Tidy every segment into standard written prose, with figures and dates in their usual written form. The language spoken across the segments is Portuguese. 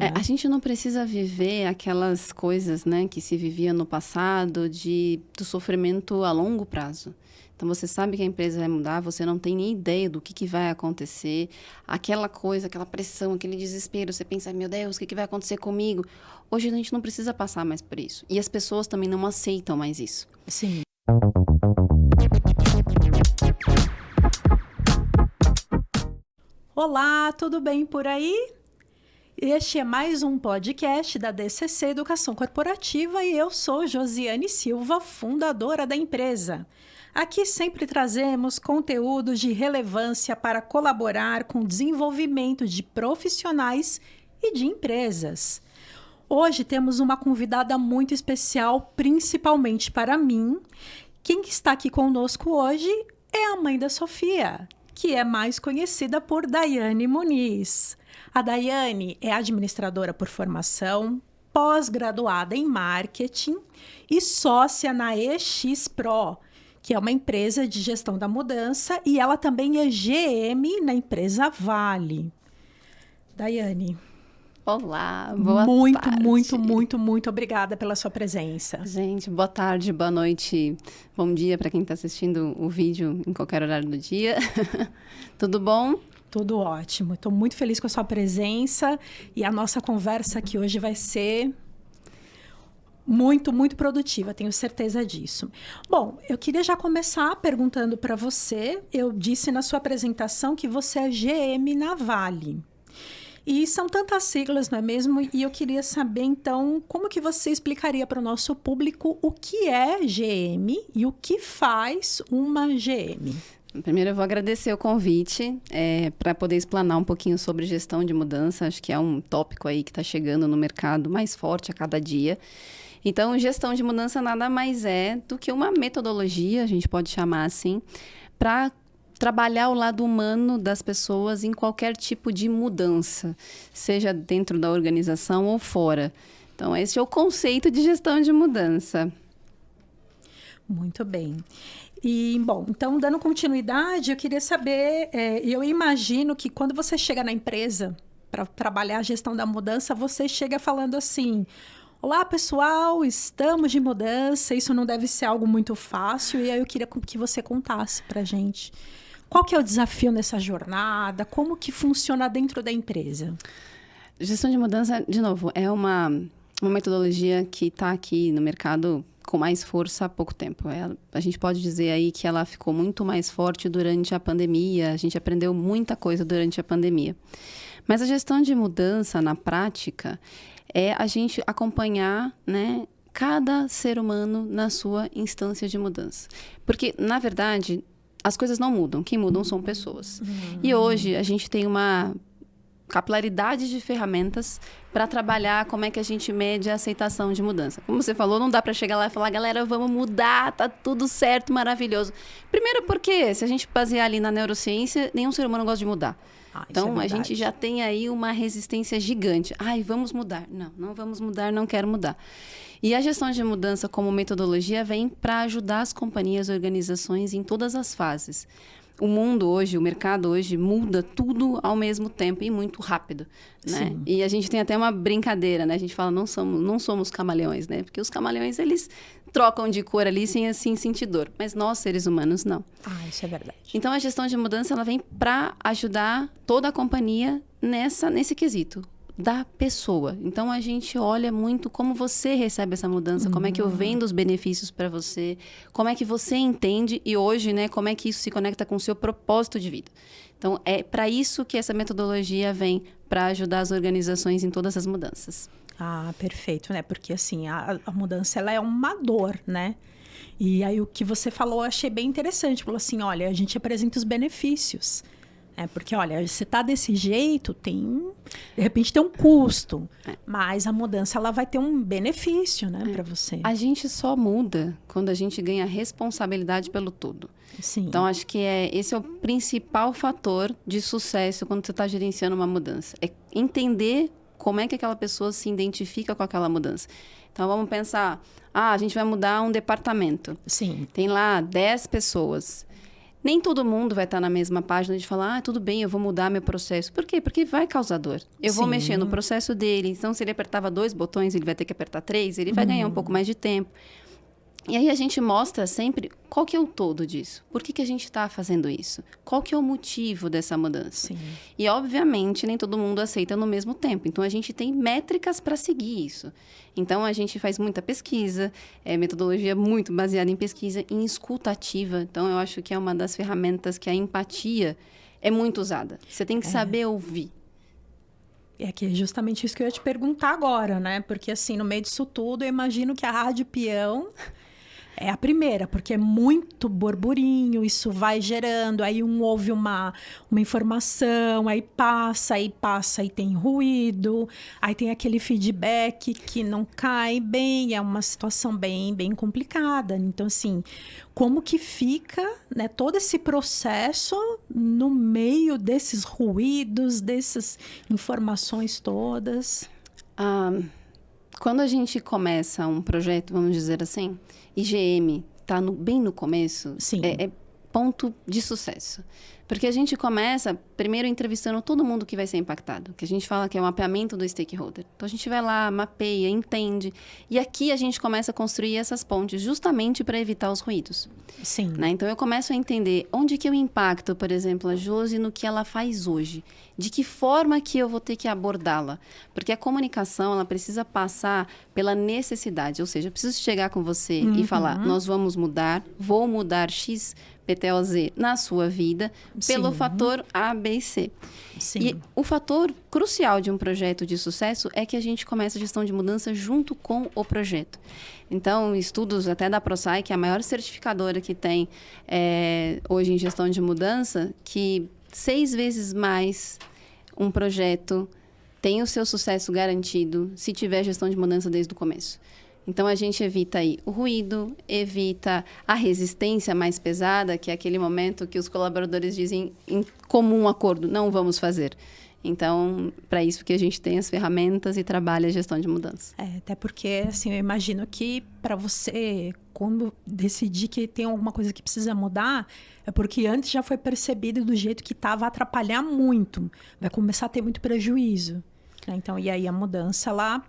A gente não precisa viver aquelas coisas, né, que se vivia no passado do sofrimento a longo prazo. Então, você sabe que a empresa vai mudar, você não tem nem ideia do que vai acontecer. Aquela coisa, aquela pressão, aquele desespero, você pensa, meu Deus, o que vai acontecer comigo? Hoje a gente não precisa passar mais por isso. E as pessoas também não aceitam mais isso. Sim. Olá, tudo bem por aí? Este é mais um podcast da DCC Educação Corporativa e eu sou Josiane Silva, fundadora da empresa. Aqui sempre trazemos conteúdos de relevância para colaborar com o desenvolvimento de profissionais e de empresas. Hoje temos uma convidada muito especial, principalmente para mim. Quem está aqui conosco hoje é a mãe da Sofia, que é mais conhecida por Daiane Muniz. A Daiane é administradora por formação, pós-graduada em marketing e sócia na EX Pro, que é uma empresa de gestão da mudança, e ela também é GM na empresa Vale. Daiane. Olá, boa tarde. Muito obrigada pela sua presença. Gente, boa tarde, boa noite, bom dia para quem está assistindo o vídeo em qualquer horário do dia. Tudo bom? Tudo ótimo. Estou muito feliz com a sua presença e a nossa conversa aqui hoje vai ser muito produtiva, tenho certeza disso. Bom, eu queria já começar perguntando para você. Eu disse na sua apresentação que você é GM na Vale. E são tantas siglas, não é mesmo? E eu queria saber, então, como que você explicaria para o nosso público o que é GM e o que faz uma GM? Primeiro, eu vou agradecer o convite para poder explanar um pouquinho sobre gestão de mudança. Acho que é um tópico aí que está chegando no mercado mais forte a cada dia. Então, gestão de mudança nada mais é do que uma metodologia, a gente pode chamar assim, para trabalhar o lado humano das pessoas em qualquer tipo de mudança, seja dentro da organização ou fora. Então, esse é o conceito de gestão de mudança. Muito bem. E, bom, então, dando continuidade, eu queria saber, eu imagino que quando você chega na empresa para trabalhar a gestão da mudança, você chega falando assim: olá, pessoal, estamos de mudança, isso não deve ser algo muito fácil, e aí eu queria que você contasse para a gente. Qual que é o desafio nessa jornada? Como que funciona dentro da empresa? Gestão de mudança, de novo, é uma metodologia que está aqui no mercado com mais força há pouco tempo. A gente pode dizer aí que ela ficou muito mais forte durante a pandemia, a gente aprendeu muita coisa durante a pandemia. Mas a gestão de mudança, na prática, é a gente acompanhar, né, cada ser humano na sua instância de mudança. Porque, na verdade, as coisas não mudam, quem mudam são pessoas. E hoje a gente tem uma capilaridade de ferramentas para trabalhar como é que a gente mede a aceitação de mudança. Como você falou, não dá para chegar lá e falar, galera, vamos mudar, tá tudo certo, maravilhoso. Primeiro porque, se a gente basear ali na neurociência, nenhum ser humano gosta de mudar. Então, a gente já tem aí uma resistência gigante. Ai, vamos mudar. Não vamos mudar, não quero mudar. E a gestão de mudança como metodologia vem para ajudar as companhias e organizações em todas as fases. O mundo hoje, o mercado hoje muda tudo ao mesmo tempo e muito rápido, né? Sim. E a gente tem até uma brincadeira, né? A gente fala, não somos camaleões, né? Porque os camaleões, eles trocam de cor ali sem assim sentir dor. Mas nós, seres humanos, não. Isso é verdade. Então, a gestão de mudança, ela vem para ajudar toda a companhia nesse quesito da pessoa. Então, a gente olha muito como você recebe essa mudança, como é que eu vendo os benefícios para você, como é que você entende e hoje, né, como é que isso se conecta com o seu propósito de vida. Então, é para isso que essa metodologia vem, para ajudar as organizações em todas as mudanças. Perfeito, né? Porque, assim, a mudança, ela é uma dor, né? E aí, o que você falou, eu achei bem interessante. Falou assim, olha, a gente apresenta os benefícios. Porque, olha, você tá desse jeito, de repente tem um custo. Mas a mudança, ela vai ter um benefício, né, para você. A gente só muda quando a gente ganha responsabilidade pelo todo. Sim. Então, acho que esse é o principal fator de sucesso quando você está gerenciando uma mudança. É entender como é que aquela pessoa se identifica com aquela mudança. Então, vamos pensar, a gente vai mudar um departamento. Sim. Tem lá 10 pessoas. Nem todo mundo vai estar na mesma página de falar, tudo bem, eu vou mudar meu processo. Por quê? Porque vai causar dor. Eu vou mexer no processo dele. Então, se ele apertava 2 botões, ele vai ter que apertar 3, ele vai ganhar um pouco mais de tempo. E aí a gente mostra sempre qual que é o todo disso. Por que a gente está fazendo isso? Qual que é o motivo dessa mudança? Sim. E, obviamente, nem todo mundo aceita no mesmo tempo. Então, a gente tem métricas para seguir isso. Então, a gente faz muita pesquisa, metodologia muito baseada em pesquisa, em escuta ativa. Então, eu acho que é uma das ferramentas que a empatia é muito usada. Você tem que saber ouvir. É que é justamente isso que eu ia te perguntar agora, né? Porque, assim, no meio disso tudo, eu imagino que a Rádio Peão é a primeira, porque é muito burburinho, isso vai gerando, aí ouve uma informação, aí passa e tem ruído, aí tem aquele feedback que não cai bem, é uma situação bem complicada. Então, assim, como que fica, né, todo esse processo no meio desses ruídos, dessas informações todas? Quando a gente começa um projeto, vamos dizer assim, IGM está bem no começo, Sim. É ponto de sucesso. Porque a gente começa, primeiro, entrevistando todo mundo que vai ser impactado, que a gente fala que é o mapeamento do stakeholder. Então, a gente vai lá, mapeia, entende. E aqui a gente começa a construir essas pontes justamente para evitar os ruídos. Sim. Né? Então, eu começo a entender onde que eu impacto, por exemplo, a Josi no que ela faz hoje. De que forma que eu vou ter que abordá-la. Porque a comunicação, ela precisa passar pela necessidade. Ou seja, eu preciso chegar com você e falar, nós vamos mudar, vou mudar X, PTOZ na sua vida pelo fator A, B e C. Sim. E o fator crucial de um projeto de sucesso é que a gente começa a gestão de mudança junto com o projeto. Então, estudos até da ProSci, que é a maior certificadora que tem hoje em gestão de mudança, que 6 vezes mais um projeto tem o seu sucesso garantido se tiver gestão de mudança desde o começo. Então, a gente evita aí o ruído, evita a resistência mais pesada, que é aquele momento que os colaboradores dizem em comum acordo, não vamos fazer. Então, para isso que a gente tem as ferramentas e trabalha a gestão de mudança. Até porque, assim, eu imagino que para você, quando decidir que tem alguma coisa que precisa mudar, é porque antes já foi percebido do jeito que estava, vai atrapalhar muito. Vai começar a ter muito prejuízo. Né? Então, e aí a mudança lá...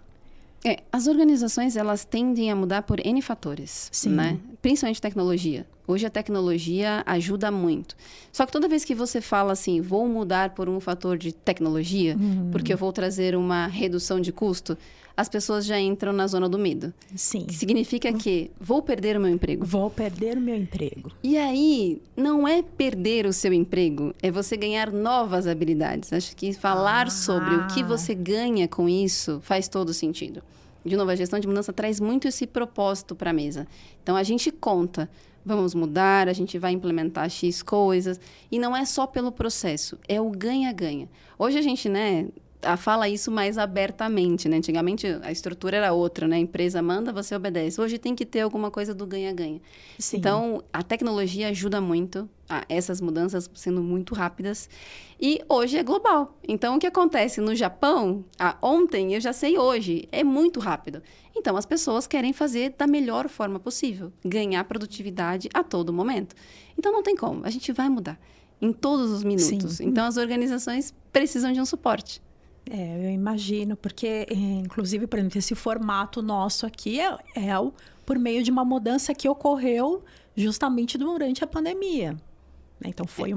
As organizações, elas tendem a mudar por N fatores, Sim. Né? Principalmente tecnologia. Hoje a tecnologia ajuda muito. Só que toda vez que você fala assim, vou mudar por um fator de tecnologia, porque eu vou trazer uma redução de custo, as pessoas já entram na zona do medo. Sim. Que significa que vou perder o meu emprego. Vou perder o meu emprego. E aí, não é perder o seu emprego, é você ganhar novas habilidades. Acho que falar sobre o que você ganha com isso faz todo sentido. De novo, a gestão de mudança traz muito esse propósito para a mesa. Então, a gente conta, vamos mudar, a gente vai implementar X coisas. E não é só pelo processo, é o ganha-ganha. Hoje a gente, né, fala isso mais abertamente, né? Antigamente a estrutura era outra, né? A empresa manda, você obedece. Hoje tem que ter alguma coisa do ganha-ganha. Então, a tecnologia ajuda muito a essas mudanças sendo muito rápidas. E hoje é global. Então, o que acontece no Japão, ontem, eu já sei hoje, é muito rápido. Então, as pessoas querem fazer da melhor forma possível, ganhar produtividade a todo momento. Então, não tem como, a gente vai mudar em todos os minutos. Sim. Então, as organizações precisam de um suporte. Eu imagino, porque, inclusive, por exemplo, esse formato nosso aqui é por meio de uma mudança que ocorreu justamente durante a pandemia. Então, foi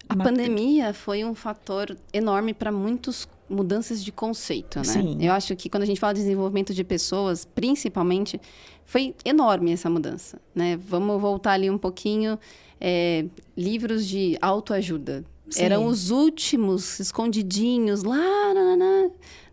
A pandemia foi um fator enorme para muitas mudanças de conceito, né? Sim. Eu acho que quando a gente fala de desenvolvimento de pessoas, principalmente, foi enorme essa mudança, né? Vamos voltar ali um pouquinho, livros de autoajuda. Sim. Eram os últimos, escondidinhos, lá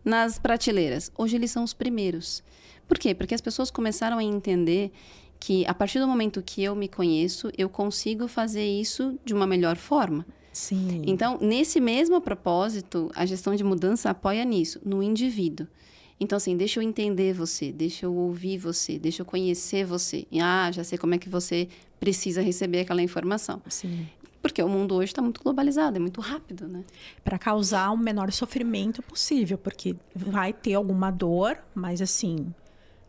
nas prateleiras. Hoje eles são os primeiros. Por quê? Porque as pessoas começaram a entender que, a partir do momento que eu me conheço, eu consigo fazer isso de uma melhor forma. Sim. Então, nesse mesmo propósito, a gestão de mudança apoia nisso, no indivíduo. Então, assim, deixa eu entender você, deixa eu ouvir você, deixa eu conhecer você. Já sei como é que você precisa receber aquela informação. Sim. Porque o mundo hoje está muito globalizado, é muito rápido, né? Para causar o menor sofrimento possível, porque vai ter alguma dor, mas assim,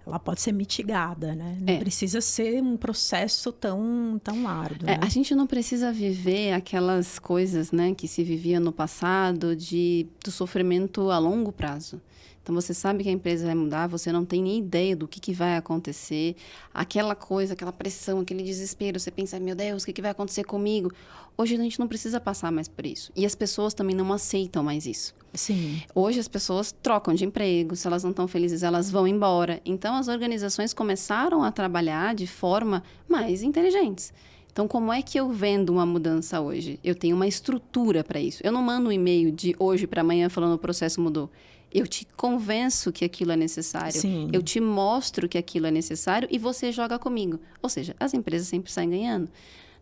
ela pode ser mitigada, né? Não precisa ser um processo tão árduo, né? A gente não precisa viver aquelas coisas, né, que se vivia no passado do sofrimento a longo prazo. Então, você sabe que a empresa vai mudar, você não tem nem ideia do que vai acontecer. Aquela coisa, aquela pressão, aquele desespero, você pensa, meu Deus, o que vai acontecer comigo? Hoje, a gente não precisa passar mais por isso. E as pessoas também não aceitam mais isso. Sim. Hoje, as pessoas trocam de emprego, se elas não estão felizes, elas vão embora. Então, as organizações começaram a trabalhar de forma mais inteligentes. Então, como é que eu vendo uma mudança hoje? Eu tenho uma estrutura para isso. Eu não mando um e-mail de hoje para amanhã falando o processo mudou. Eu te convenço que aquilo é necessário. Sim. Eu te mostro que aquilo é necessário e você joga comigo. Ou seja, as empresas sempre saem ganhando,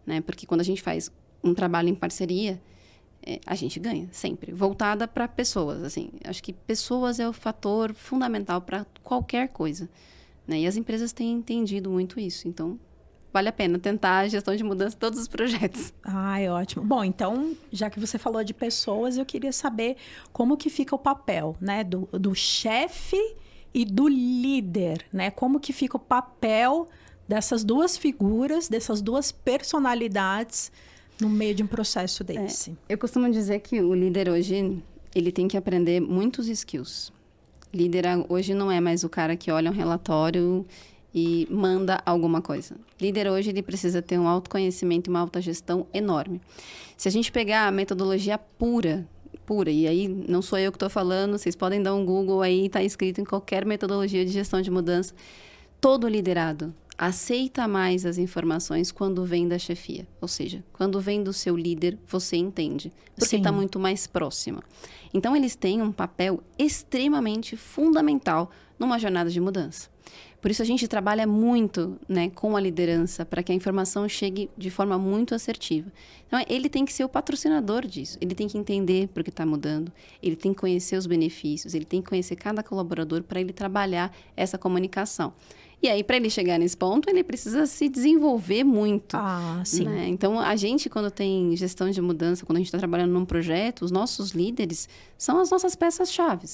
né? Porque quando a gente faz um trabalho em parceria, a gente ganha, sempre. Voltada para pessoas, assim. Acho que pessoas é o fator fundamental para qualquer coisa, né? E as empresas têm entendido muito isso. Então, vale a pena tentar a gestão de mudança em todos os projetos. Ai, ótimo. Bom, então, já que você falou de pessoas, eu queria saber como que fica o papel, né? Do chefe e do líder, né? Como que fica o papel dessas duas figuras, dessas duas personalidades no meio de um processo desse? Eu costumo dizer que o líder hoje, ele tem que aprender muitos skills. Líder hoje não é mais o cara que olha um relatório e manda alguma coisa. Líder hoje, ele precisa ter um autoconhecimento e uma autogestão enorme. Se a gente pegar a metodologia pura, e aí não sou eu que estou falando, vocês podem dar um Google aí, está escrito em qualquer metodologia de gestão de mudança, todo liderado aceita mais as informações quando vem da chefia. Ou seja, quando vem do seu líder, você entende. Porque está muito mais próximo. Então, eles têm um papel extremamente fundamental numa jornada de mudança. Por isso, a gente trabalha muito, né, com a liderança para que a informação chegue de forma muito assertiva. Então, ele tem que ser o patrocinador disso. Ele tem que entender por que está mudando. Ele tem que conhecer os benefícios. Ele tem que conhecer cada colaborador para ele trabalhar essa comunicação. E aí, para ele chegar nesse ponto, ele precisa se desenvolver muito. Ah, sim. Né? Então, a gente, quando tem gestão de mudança, quando a gente está trabalhando num projeto, os nossos líderes são as nossas peças-chave.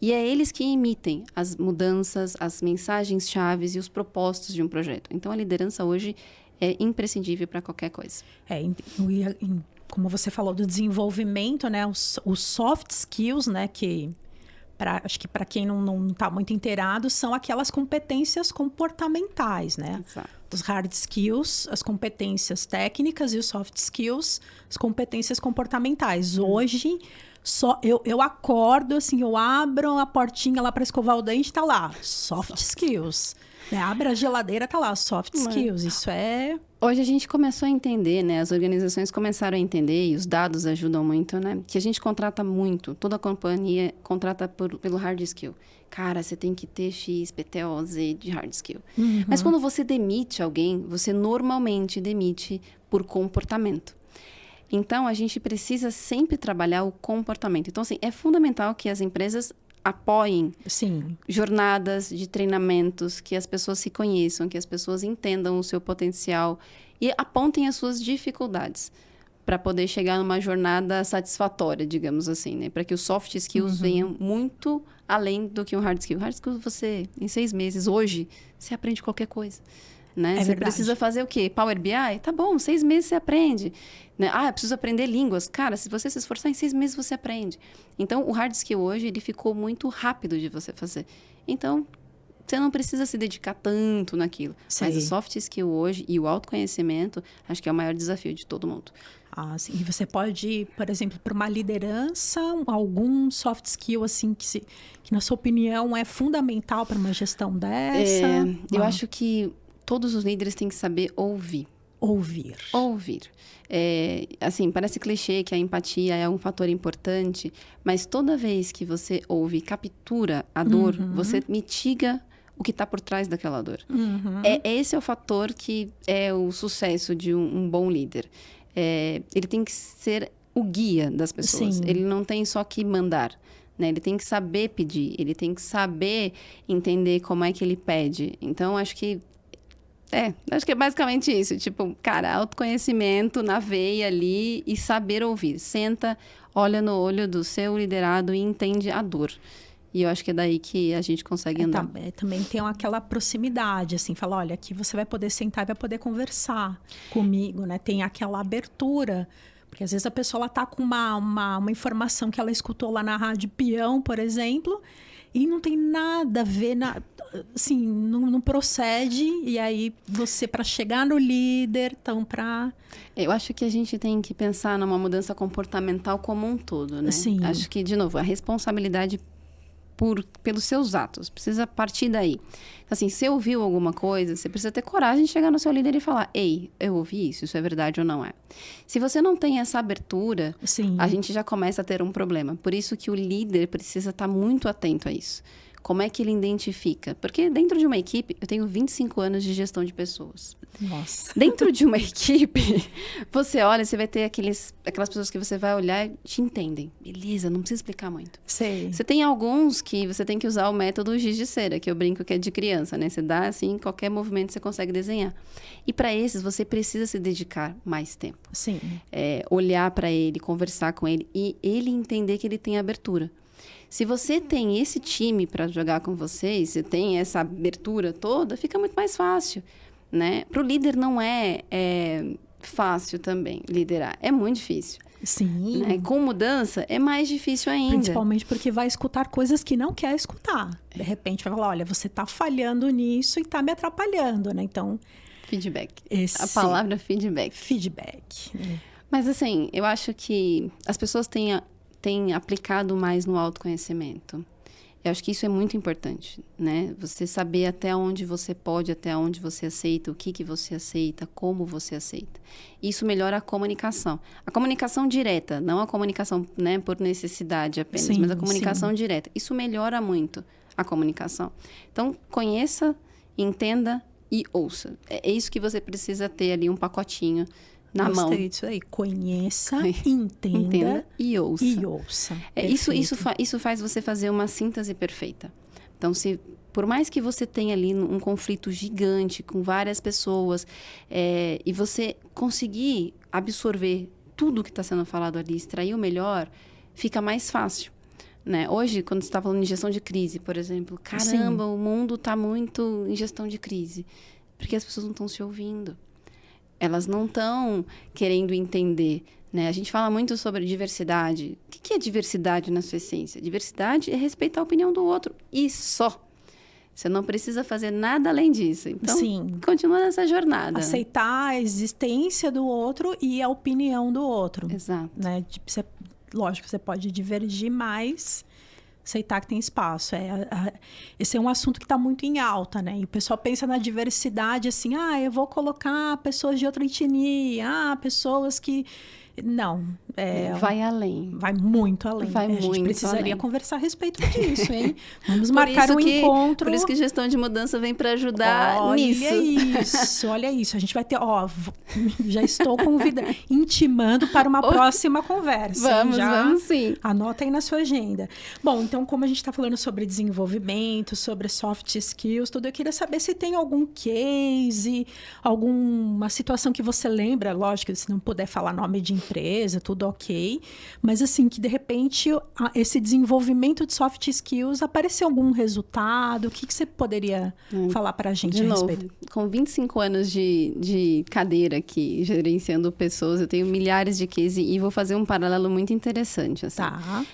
E é eles que emitem as mudanças, as mensagens-chave e os propósitos de um projeto. Então, a liderança hoje é imprescindível para qualquer coisa. Como você falou do desenvolvimento, né? Os soft skills, né? Que acho que para quem não está muito inteirado, são aquelas competências comportamentais, né? Exato. Os hard skills, as competências técnicas, e os soft skills, as competências comportamentais. Hoje, eu acordo, assim, eu abro a portinha lá para escovar o dente, tá lá, soft skills. Abre a geladeira, tá lá, soft skills. Isso é... Hoje a gente começou a entender, né? As organizações começaram a entender, e os dados ajudam muito, né? Que a gente contrata muito, toda a companhia contrata pelo hard skill. Cara, você tem que ter X, PTO, Z de hard skill. Uhum. Mas quando você demite alguém, você normalmente demite por comportamento. Então, a gente precisa sempre trabalhar o comportamento. Então, assim, é fundamental que as empresas apoiem jornadas de treinamentos, que as pessoas se conheçam, que as pessoas entendam o seu potencial e apontem as suas dificuldades para poder chegar numa jornada satisfatória, digamos assim, né? Para que os soft skills venham muito além do que um hard skill. Hard skill, você, em 6 meses, hoje, você aprende qualquer coisa. Né? Você precisa fazer o quê? Power BI? Tá bom, 6 meses você aprende. Né? Eu preciso aprender línguas. Cara, se você se esforçar, em 6 meses você aprende. Então, o hard skill hoje, ele ficou muito rápido de você fazer. Então, você não precisa se dedicar tanto naquilo. Sei. Mas o soft skill hoje e o autoconhecimento, acho que é o maior desafio de todo mundo. Sim. E você pode ir, por exemplo, para uma liderança, algum soft skill, assim, que na sua opinião é fundamental para uma gestão dessa? Eu acho que todos os líderes têm que saber ouvir. Ouvir. Assim, parece clichê que a empatia é um fator importante, mas toda vez que você ouve e captura a dor, você mitiga o que está por trás daquela dor. Esse é o fator que é o sucesso de um bom líder. Ele tem que ser o guia das pessoas. Sim. Ele não tem só que mandar. Né? Ele tem que saber pedir, ele tem que saber entender como é que ele pede. Então, acho que é basicamente isso. Tipo, cara, autoconhecimento na veia ali e saber ouvir. Senta, olha no olho do seu liderado e entende a dor. E eu acho que é daí que a gente consegue andar. Também tem aquela proximidade, assim, fala, olha, aqui você vai poder sentar e vai poder conversar comigo, né? Tem aquela abertura, porque às vezes a pessoa está com uma informação que ela escutou lá na Rádio Peão, por exemplo, e não tem nada a ver, assim, não procede, e aí você, para chegar no líder, então para... Eu acho que a gente tem que pensar numa mudança comportamental como um todo, né? Sim. Acho que, de novo, a responsabilidade pelos seus atos, precisa partir daí. Assim, se ouviu alguma coisa, você precisa ter coragem de chegar no seu líder e falar, ei, eu ouvi isso é verdade ou não é? Se você não tem essa abertura, Sim. a gente já começa a ter um problema. Por isso que o líder precisa estar muito atento a isso. Como é que ele identifica? Porque dentro de uma equipe, eu tenho 25 anos de gestão de pessoas. Nossa. Dentro de uma equipe, você olha, você vai ter aquelas pessoas que você vai olhar e te entendem. Beleza, não precisa explicar muito. Sei. Você tem alguns que você tem que usar o método giz de cera, que eu brinco que é de criança, né? Você dá, assim, qualquer movimento você consegue desenhar. E para esses, você precisa se dedicar mais tempo. Sim. Olhar para ele, conversar com ele e ele entender que ele tem abertura. Se você tem esse time para jogar com vocês, você tem essa abertura toda, fica muito mais fácil, né? Para o líder não é fácil também liderar, é muito difícil. Sim. Né? Com mudança, é mais difícil ainda. Principalmente porque vai escutar coisas que não quer escutar. De repente vai falar, olha, você está falhando nisso e está me atrapalhando, né? Então... Feedback. A palavra feedback. Feedback. Mas assim, eu acho que as pessoas têm aplicado mais no autoconhecimento. Eu acho que isso é muito importante, né? Você saber até onde você pode, até onde você aceita, o que você aceita, como você aceita. Isso melhora a comunicação. A comunicação direta, não a comunicação, né, por necessidade apenas, sim, mas a comunicação direta. Isso melhora muito a comunicação. Então, conheça, entenda e ouça. É isso que você precisa ter ali, um pacotinho na mão. Gostei disso aí. Conheça, entenda e ouça. Isso faz você fazer uma síntese perfeita. Então, por mais que você tenha ali um conflito gigante com várias pessoas, e você conseguir absorver tudo que está sendo falado ali, extrair o melhor, fica mais fácil. Né? Hoje, quando você está falando em gestão de crise, por exemplo, caramba, o mundo está muito em gestão de crise. Porque as pessoas não estão se ouvindo. Elas não estão querendo entender, né? A gente fala muito sobre diversidade. O que é diversidade na sua essência? Diversidade é respeitar a opinião do outro e só. Você não precisa fazer nada além disso. Então, continua nessa jornada. Aceitar a existência do outro e a opinião do outro. Exato. Né? Lógico, você pode divergir, mas aceitar que tem espaço. Esse é um assunto que está muito em alta, né? E o pessoal pensa na diversidade assim, eu vou colocar pessoas de outra etnia, pessoas que... Não. Vai além. Vai muito além. A gente precisaria conversar a respeito disso, hein? Vamos marcar um encontro. Por isso que gestão de mudança vem para ajudar nisso. Olha isso. A gente vai ter... já estou intimando para uma próxima conversa. Vamos sim. Anota aí na sua agenda. Bom, então, como a gente está falando sobre desenvolvimento, sobre soft skills, tudo, eu queria saber se tem algum case, alguma situação que você lembra, lógico, se não puder falar nome de empresa, tudo ok, mas assim, que de repente esse desenvolvimento de soft skills apareceu algum resultado? O que você poderia falar para a gente a respeito? Com 25 anos de cadeira aqui, gerenciando pessoas, eu tenho milhares de cases e vou fazer um paralelo muito interessante. Assim. Tá.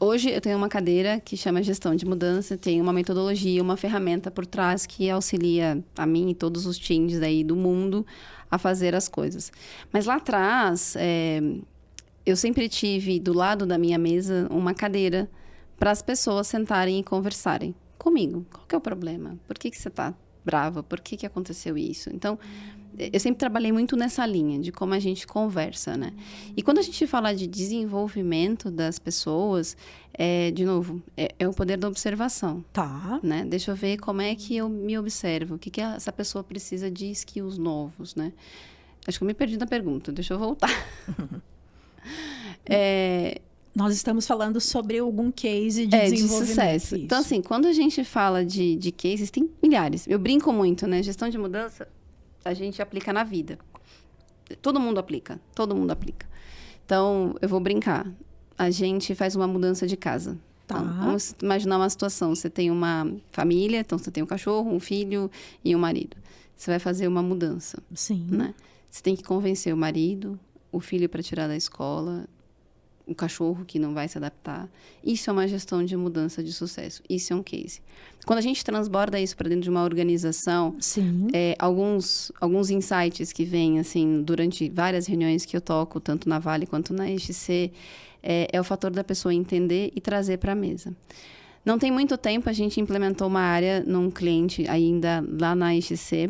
Hoje eu tenho uma cadeira que chama Gestão de Mudança, tem uma metodologia, uma ferramenta por trás que auxilia a mim e todos os times aí do mundo a fazer as coisas. Mas lá atrás, eu sempre tive do lado da minha mesa uma cadeira para as pessoas sentarem e conversarem comigo. Qual que é o problema? Por que você está brava? Por que aconteceu isso? Então, eu sempre trabalhei muito nessa linha de como a gente conversa, né? E quando a gente fala de desenvolvimento das pessoas, de novo, é o poder da observação. Tá. Né? Deixa eu ver como é que eu me observo. O que essa pessoa precisa de skills novos, né? Acho que eu me perdi na pergunta. Deixa eu voltar. Nós estamos falando sobre algum case de desenvolvimento. De sucesso. Isso. Então, assim, quando a gente fala de cases, tem milhares. Eu brinco muito, né? Gestão de mudança, a gente aplica na vida. Todo mundo aplica. Todo mundo aplica. Então, eu vou brincar. A gente faz uma mudança de casa. Tá. Então, vamos imaginar uma situação. Você tem uma família, então você tem um cachorro, um filho e um marido. Você vai fazer uma mudança, Sim. né? Você tem que convencer o marido, o filho para tirar da escola, o cachorro que não vai se adaptar. Isso é uma gestão de mudança de sucesso. Isso é um case. Quando a gente transborda isso para dentro de uma organização, Sim. alguns insights que vêm, assim, durante várias reuniões que eu toco, tanto na Vale quanto na EXC, é o fator da pessoa entender e trazer para a mesa. Não tem muito tempo, a gente implementou uma área num cliente ainda lá na EXC,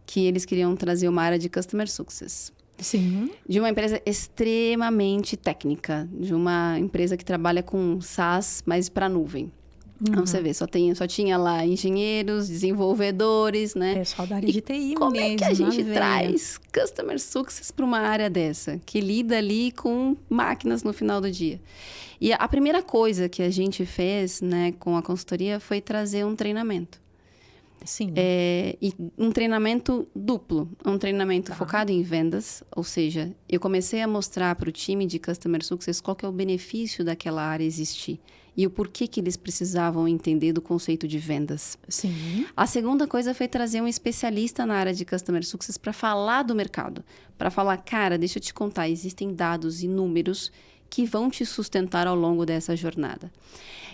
que eles queriam trazer uma área de Customer Success. Sim. De uma empresa extremamente técnica, de uma empresa que trabalha com SaaS, mas para nuvem. Então, você vê, só tinha lá engenheiros, desenvolvedores, né? Pessoal da área de TI Como mesmo, é que a na gente veia. traz Customer Success para uma área dessa? Que lida ali com máquinas no final do dia. E a primeira coisa que a gente fez, né, com a consultoria foi trazer um treinamento. Sim. E um treinamento duplo. Um treinamento focado em vendas. Ou seja, eu comecei a mostrar para o time de Customer Success qual que é o benefício daquela área existir. E o porquê que eles precisavam entender do conceito de vendas. Sim. A segunda coisa foi trazer um especialista na área de Customer Success para falar do mercado. Para falar, cara, deixa eu te contar, existem dados e números que vão te sustentar ao longo dessa jornada.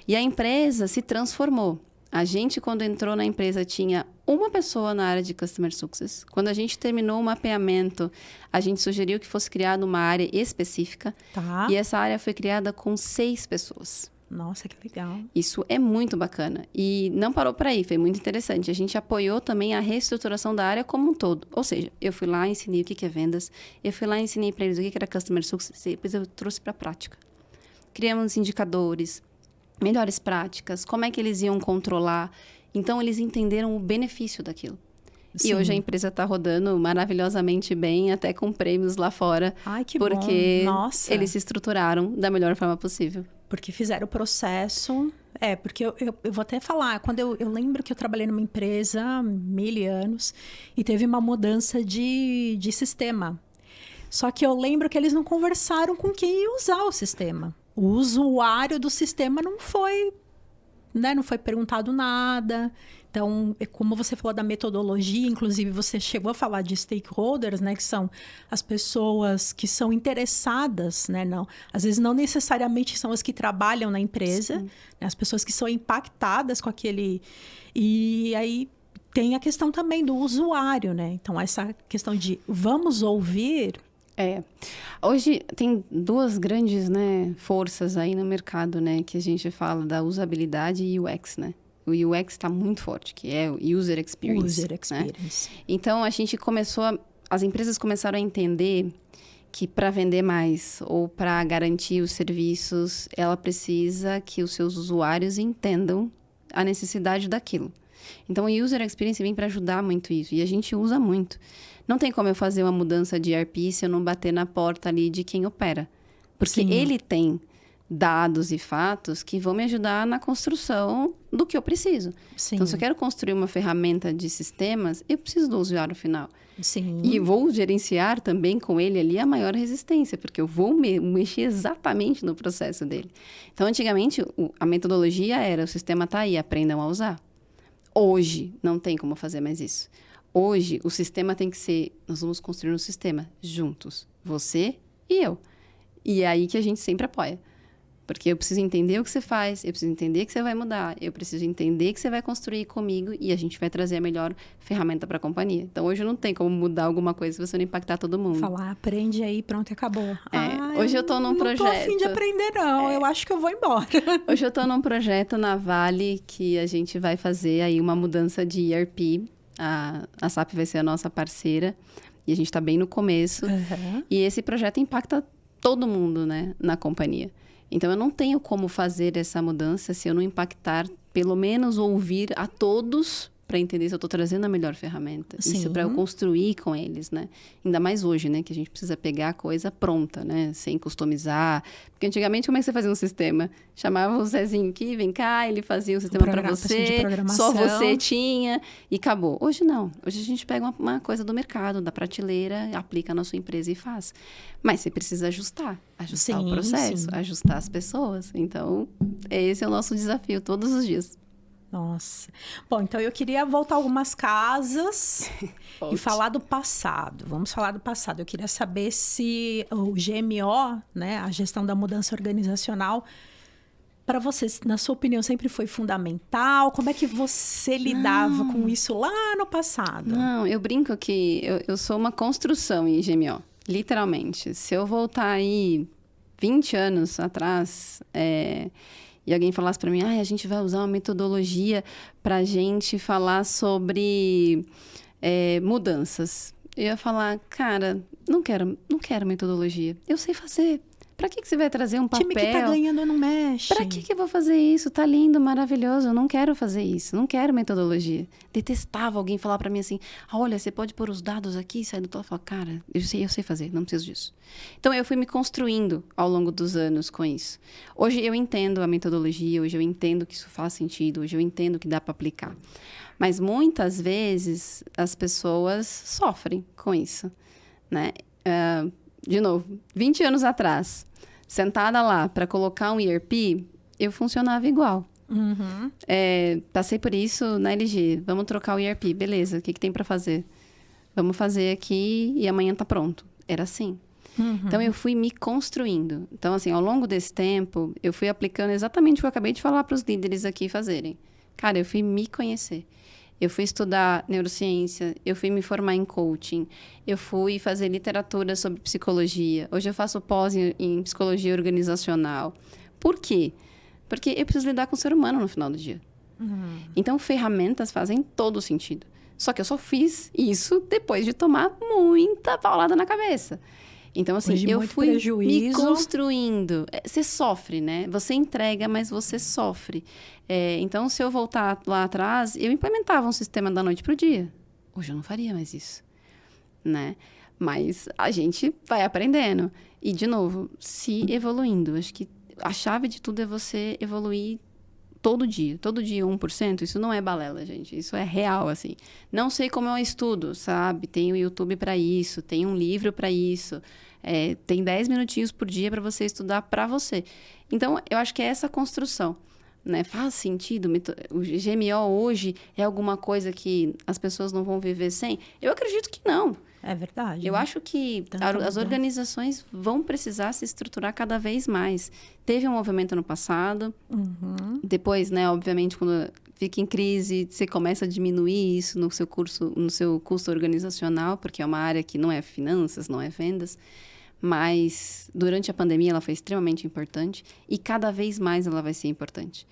E a empresa se transformou. A gente, quando entrou na empresa, tinha uma pessoa na área de Customer Success. Quando a gente terminou o mapeamento, a gente sugeriu que fosse criada uma área específica. Tá. E essa área foi criada com 6 pessoas. Nossa, que legal. Isso é muito bacana. E não parou por aí, foi muito interessante. A gente apoiou também a reestruturação da área como um todo. Ou seja, eu fui lá, ensinei o que é vendas. Eu fui lá, ensinei para eles o que era Customer Success. E depois eu trouxe para a prática. Criamos indicadores, melhores práticas, como é que eles iam controlar. Então, eles entenderam o benefício daquilo. Sim. E hoje a empresa está rodando maravilhosamente bem, até com prêmios lá fora. Ai, que porque bom. Nossa. eles se estruturaram da melhor forma possível. Porque fizeram o processo. Porque eu vou até falar. Quando eu lembro que eu trabalhei numa empresa há 1000 anos e teve uma mudança de sistema. Só que eu lembro que eles não conversaram com quem ia usar o sistema. O usuário do sistema não foi perguntado nada. Então, como você falou da metodologia, inclusive você chegou a falar de stakeholders, né? Que são as pessoas que são interessadas, né? Não, às vezes não necessariamente são as que trabalham na empresa, né, as pessoas que são impactadas com aquele... E aí tem a questão também do usuário, né? Então, essa questão de vamos ouvir... Hoje tem 2 grandes, né, forças aí no mercado, né, que a gente fala da usabilidade e UX, né? O UX está muito forte, que é o User Experience. User Experience. Né? Então, a gente as empresas começaram a entender que para vender mais ou para garantir os serviços, ela precisa que os seus usuários entendam a necessidade daquilo. Então, o User Experience vem para ajudar muito isso, e a gente usa muito. Não tem como eu fazer uma mudança de ERP se eu não bater na porta ali de quem opera. Porque Sim. ele tem dados e fatos que vão me ajudar na construção do que eu preciso. Sim. Então, se eu quero construir uma ferramenta de sistemas, eu preciso do usuário final. Sim. E vou gerenciar também com ele ali a maior resistência, porque eu vou mexer exatamente no processo dele. Então, antigamente, a metodologia era: o sistema está aí, aprendam a usar. Hoje, não tem como fazer mais isso. Hoje, o sistema tem que ser... Nós vamos construir um sistema juntos. Você e eu. E é aí que a gente sempre apoia. Porque eu preciso entender o que você faz, eu preciso entender que você vai mudar, eu preciso entender que você vai construir comigo e a gente vai trazer a melhor ferramenta para a companhia. Então, hoje não tem como mudar alguma coisa se você não impactar todo mundo. Falar, aprende aí, pronto, acabou. Hoje eu estou num projeto... Não tô a fim de aprender, não. Eu acho que eu vou embora. Hoje eu estou num projeto na Vale que a gente vai fazer aí uma mudança de ERP. A SAP vai ser a nossa parceira e a gente está bem no começo. Uhum. E esse projeto impacta todo mundo, né, na companhia. Então, eu não tenho como fazer essa mudança se eu não impactar, pelo menos ouvir a todos para entender se eu estou trazendo a melhor ferramenta. Sim. Isso para eu construir com eles, né? Ainda mais hoje, né? Que a gente precisa pegar a coisa pronta, né? Sem customizar. Porque antigamente, como é que você fazia um sistema? Chamava o Zezinho aqui, vem cá, ele fazia um sistema para você, só você tinha e acabou. Hoje não. Hoje a gente pega uma coisa do mercado, da prateleira, aplica na sua empresa e faz. Mas você precisa ajustar o processo, ajustar as pessoas. Então, esse é o nosso desafio todos os dias. Nossa. Bom, então eu queria voltar algumas casas e falar do passado. Vamos falar do passado. Eu queria saber se o GMO, né, a gestão da mudança organizacional, para você, na sua opinião, sempre foi fundamental? Como é que você lidava com isso lá no passado? Não, eu brinco que eu sou uma construção em GMO, literalmente. Se eu voltar aí 20 anos atrás... E alguém falasse para mim, a gente vai usar uma metodologia para a gente falar sobre mudanças. Eu ia falar, cara, não quero metodologia. Eu sei fazer. Para que você vai trazer um papel? Time que tá ganhando não mexe. Para que eu vou fazer isso? Tá lindo, maravilhoso. Eu não quero fazer isso. Não quero metodologia. Detestava alguém falar para mim assim, olha, você pode pôr os dados aqui e sair do todo. Eu falo, cara, eu sei fazer, não preciso disso. Então, eu fui me construindo ao longo dos anos com isso. Hoje eu entendo a metodologia, hoje eu entendo que isso faz sentido, hoje eu entendo que dá para aplicar. Mas muitas vezes as pessoas sofrem com isso, né? De novo, 20 anos atrás, sentada lá para colocar um ERP, eu funcionava igual. Uhum. Passei por isso na LG. Vamos trocar o ERP, beleza. O que tem para fazer? Vamos fazer aqui e amanhã tá pronto. Era assim. Uhum. Então, eu fui me construindo. Então, assim, ao longo desse tempo, eu fui aplicando exatamente o que eu acabei de falar para os líderes aqui fazerem. Cara, eu fui me conhecer. Eu fui estudar neurociência, eu fui me formar em coaching, eu fui fazer literatura sobre psicologia. Hoje eu faço pós em psicologia organizacional. Por quê? Porque eu preciso lidar com o ser humano no final do dia. Uhum. Então, ferramentas fazem todo sentido. Só que eu só fiz isso depois de tomar muita paulada na cabeça. Então, assim, eu fui me construindo. Você sofre, né? Você entrega, mas você sofre. Então, se eu voltar lá atrás, eu implementava um sistema da noite para o dia. Hoje eu não faria mais isso, né? Mas a gente vai aprendendo. E, de novo, se evoluindo. Acho que a chave de tudo é você evoluir todo dia 1%, isso não é balela, gente. Isso é real, assim. Não sei como eu estudo, sabe? Tem o YouTube para isso, tem um livro para isso. Tem 10 minutinhos por dia para você estudar para você. Então, eu acho que é essa construção, né? Faz sentido? O GMO hoje é alguma coisa que as pessoas não vão viver sem? Eu acredito que não. É verdade. Eu acho que as organizações vão precisar se estruturar cada vez mais. Teve um movimento no passado. Uhum. Depois, né, obviamente, quando fica em crise, você começa a diminuir isso no seu custo organizacional, porque é uma área que não é finanças, não é vendas. Mas durante a pandemia ela foi extremamente importante e cada vez mais ela vai ser importante,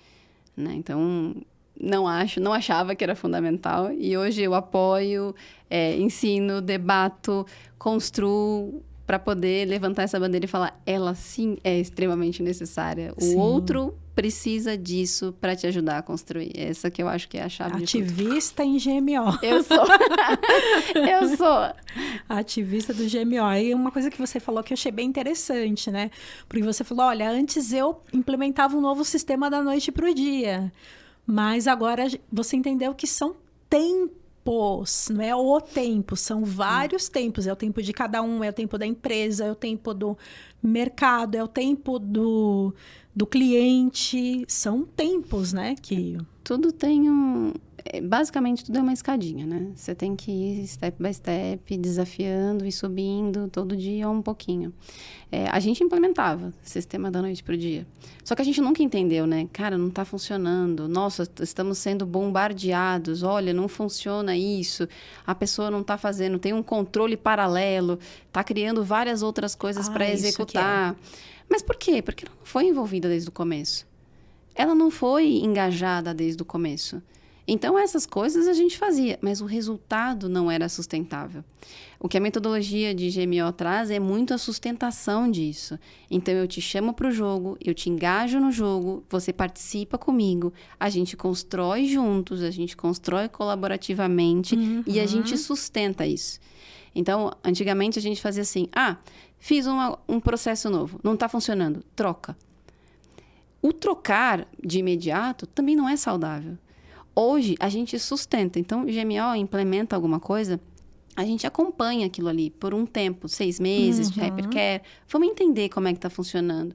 né? Então, não achava que era fundamental e hoje eu apoio, ensino, debato, construo para poder levantar essa bandeira e falar, ela sim é extremamente necessária. Sim. O outro precisa disso para te ajudar a construir. Essa que eu acho que é a chave de tudo. Ativista em GMO. Eu sou. Eu sou. Ativista do GMO. E uma coisa que você falou que eu achei bem interessante, né? Porque você falou, olha, antes eu implementava um novo sistema da noite para o dia. Mas agora você entendeu que são tempos, não é o tempo, são vários tempos. É o tempo de cada um, é o tempo da empresa, é o tempo do mercado, é o tempo do cliente. São tempos, né? Que... Tudo tem basicamente, tudo é uma escadinha, né? Você tem que ir step by step, desafiando e subindo todo dia um pouquinho. A gente implementava sistema da noite para o dia. Só que a gente nunca entendeu, né? Cara, não está funcionando. Nossa, estamos sendo bombardeados. Olha, não funciona isso. A pessoa não está fazendo. Tem um controle paralelo. Está criando várias outras coisas para executar. Mas por quê? Porque ela não foi envolvida desde o começo. Ela não foi engajada desde o começo. Então, essas coisas a gente fazia, mas o resultado não era sustentável. O que a metodologia de GMO traz é muito a sustentação disso. Então, eu te chamo para o jogo, eu te engajo no jogo, você participa comigo, a gente constrói juntos, a gente constrói colaborativamente e a gente sustenta isso. Então, antigamente a gente fazia assim, fiz um processo novo, não está funcionando, troca. O trocar de imediato também não é saudável. Hoje, a gente sustenta. Então, o GMO implementa alguma coisa, a gente acompanha aquilo ali por um tempo, 6 meses de hypercare. Vamos entender como é que está funcionando.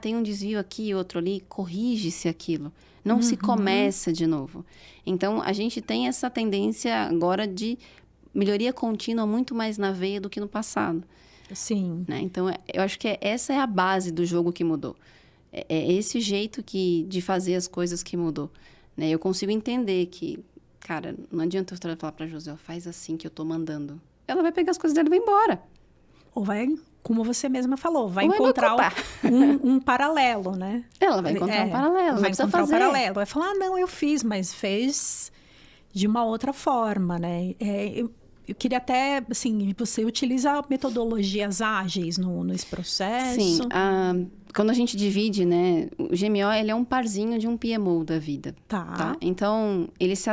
Tem um desvio aqui, outro ali, corrige-se aquilo. Não se começa de novo. Então, a gente tem essa tendência agora de melhoria contínua muito mais na veia do que no passado. Sim. Né? Então, eu acho que essa é a base do jogo que mudou. É esse jeito de fazer as coisas que mudou. Né? Eu consigo entender que, cara, não adianta eu falar pra José, faz assim que eu tô mandando. Ela vai pegar as coisas dela e vai embora. Ou vai, como você mesma falou, vai encontrar um paralelo, né? Ela vai encontrar um paralelo, vai encontrar um paralelo. Vai falar, não, eu fiz, mas fez de uma outra forma, né? Eu queria até, assim, você utiliza metodologias ágeis nesse processo? Sim, quando a gente divide, né, o GMO, ele é um parzinho de um PMO da vida. Tá? Então, ele se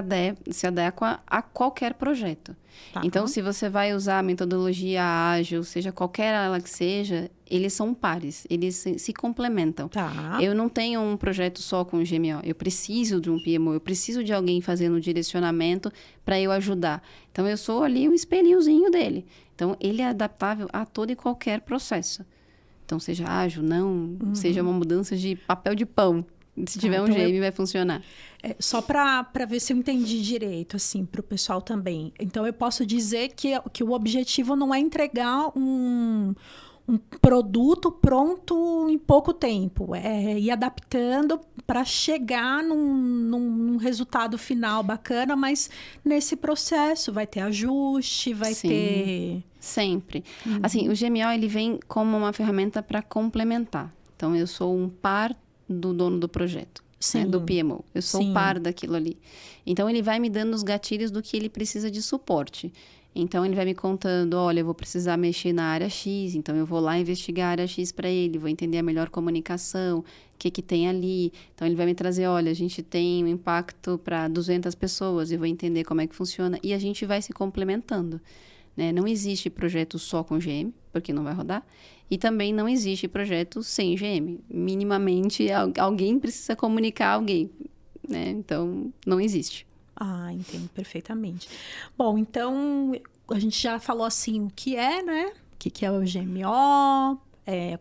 adequa a qualquer projeto. Tá. Então, se você vai usar a metodologia ágil, seja qualquer ela que seja, eles são pares, eles se complementam. Tá. Eu não tenho um projeto só com o GMO, eu preciso de um PMO, eu preciso de alguém fazendo o direcionamento para eu ajudar. Então, eu sou ali o espelhinhozinho dele. Então, ele é adaptável a todo e qualquer processo. Então, seja ágil, seja uma mudança de papel de pão. Se tiver um GM, vai funcionar. Só para ver se eu entendi direito, assim, para o pessoal também. Então, eu posso dizer que o objetivo não é entregar um produto pronto em pouco tempo. É ir adaptando para chegar num resultado final bacana, mas nesse processo vai ter ajuste, vai ter... Sempre. Assim, o GMO, ele vem como uma ferramenta para complementar. Então, eu sou um par do dono do projeto, né, do PMO. Eu sou um par daquilo ali. Então, ele vai me dando os gatilhos do que ele precisa de suporte. Então, ele vai me contando, olha, eu vou precisar mexer na área X, então eu vou lá investigar a área X para ele, vou entender a melhor comunicação, o que tem ali. Então, ele vai me trazer, olha, a gente tem um impacto para 200 pessoas, eu vou entender como é que funciona. E a gente vai se complementando. Né? Não existe projeto só com GM, porque não vai rodar. E também não existe projeto sem GM. Minimamente, alguém precisa comunicar a alguém. Né? Então, não existe. Entendo perfeitamente. Bom, então, a gente já falou assim o que é, né? O que é o GMO,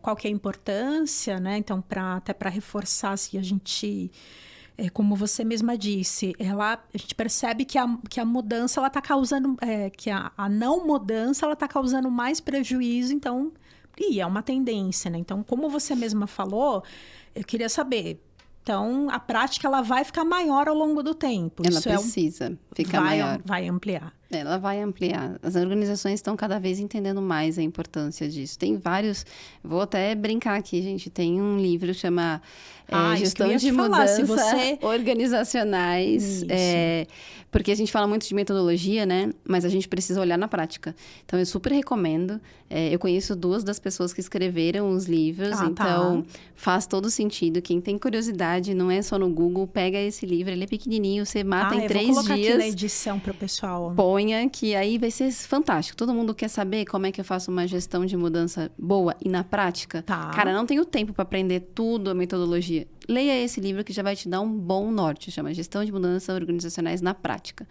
qual que é a importância, né? Então, até para reforçar, se a gente... como você mesma disse, a gente percebe que a mudança ela está causando, que a não mudança ela está causando mais prejuízo, então, e é uma tendência, né? Então, como você mesma falou, eu queria saber, então, a prática ela vai ficar maior ao longo do tempo. Ela precisa ficar maior. Vai ampliar. Ela vai ampliar. As organizações estão cada vez entendendo mais a importância disso. Tem vários... Vou até brincar aqui, gente. Tem um livro que chama Gestão de Mudança Organizacionais. Porque a gente fala muito de metodologia, né? Mas a gente precisa olhar na prática. Então, eu super recomendo. Eu conheço 2 das pessoas que escreveram os livros. Então, faz todo sentido. Quem tem curiosidade, não é só no Google, pega esse livro. Ele é pequenininho, você mata em 3 dias. Vou colocar aqui na edição para o pessoal. Ponha, que aí vai ser fantástico. Todo mundo quer saber como é que eu faço uma gestão de mudança boa e na prática. Cara, não tenho tempo para aprender tudo a metodologia. Leia esse livro que já vai te dar um bom norte. Chama Gestão de Mudanças Organizacionais na Prática.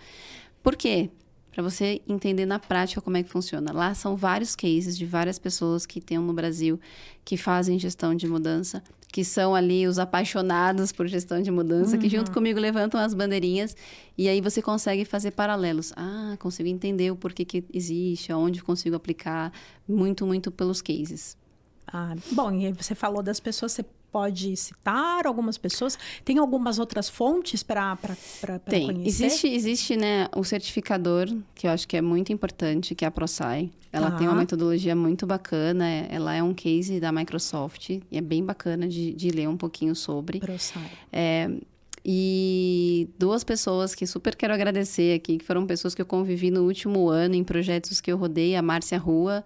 Por quê? Para você entender na prática como é que funciona. Lá são vários cases de várias pessoas que tem no Brasil que fazem gestão de mudança, que são ali os apaixonados por gestão de mudança, que junto comigo levantam as bandeirinhas e aí você consegue fazer paralelos. Consigo entender o porquê que existe, aonde consigo aplicar, muito, muito pelos cases. Bom, e aí você falou das pessoas, você pode citar algumas pessoas? Tem algumas outras fontes para conhecer? Existe, né, o certificador, que eu acho que é muito importante, que é a ProSci. Ela tem uma metodologia muito bacana, ela é um case da Microsoft, e é bem bacana de ler um pouquinho sobre. ProSci. E 2 pessoas que super quero agradecer aqui, que foram pessoas que eu convivi no último ano em projetos que eu rodei, a Márcia Rua